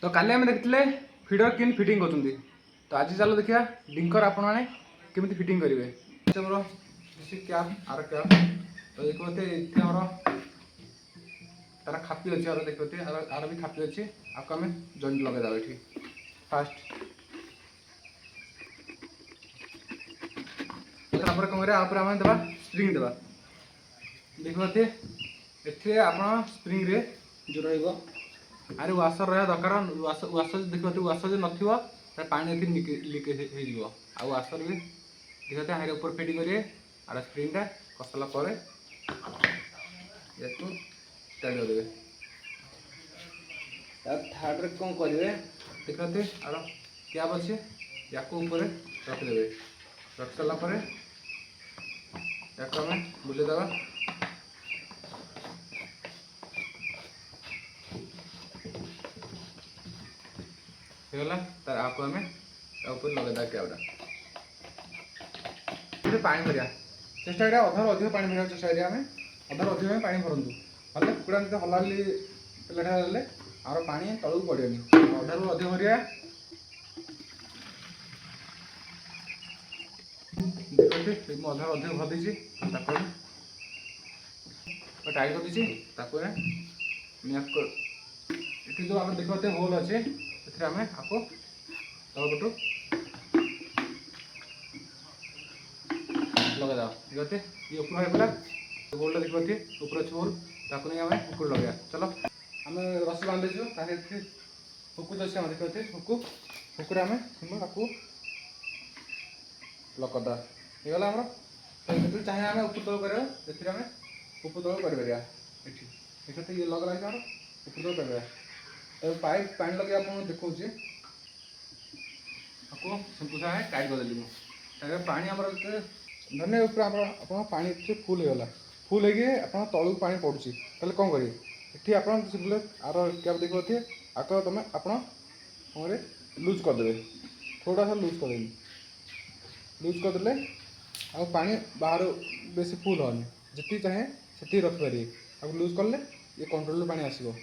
तो काली आम देखते फीडर किन फिटिंग कर तो आज चलो देखिए डिंकर आपण मैंने केमी फिटिंग करेंगे मोर कैप आर कैप तो देखते आम तार खापी अच्छे आर देखते आर भी खापी अच्छे आपको आम जॉइंट लगेदा ये फास्ट तापर कौन करें आम देवा स्प्रिंग देवा देखते ये आप स्प्रिंग रे जो रहा अरे वासर रहा दरकार वासर देखते वासर जो नथिबो पानी लिकेज हो वासर भी देखते हाँ ऊपर फिट करेंगे आड़ स्प्रिंगटा कसला पर स्टार्ट करेंगे थार्ड कौन करेंगे देखते आड़ कैप अच्छे या ऊपर रखिदे रख सारापर या बुलेदेवा होगा तार आपको आम ऊपर लगेदा कैपटा पानी भरिया चेष्टा करिया अधार अधिक पानी भरिया चेष्टा करिया अधार अधिक पानी भरतु मतलब कुड़ा जो हलाली पेले आर पानी तलू पड़ेनि अधार अधिक भरिया देखते अधार अधिक भरी टाइट कर दीजिए ये जो आप देखते होल अच्छे आम आपको तलपटू लगेदा देखते ये ऊपर होगा गोल्ड देखते ऊपर अच्छे होल ताकू नहीं आम ऊपर लगे चलो आम रस बांधीचु हुकु अच्छे आम देखते हुकुरे आम सिंबल आपको लक करदा होगा आमर चाहे आम ऊपर तल कर आम ऊपर तल कर देखते ये लग रहा है ऊपर तल कर पाइप पानी लगे आप देखा आपको सिंपल सा टाइट करदेली पानी आम धन्य ऊपर आप पानी फुल होगा फुल हो तलू पानी पड़ुची तेल कौन करेंगे ये आप सिंपल आर कैप देखते आगे तुम आप लुज करदे थोड़ा सा लुज करदेली लुज करदे आ पानी बाहर बेसी फुल होनी जी चाहे से रखिपारे आप लुज कले ये कंट्रोल पानी आसो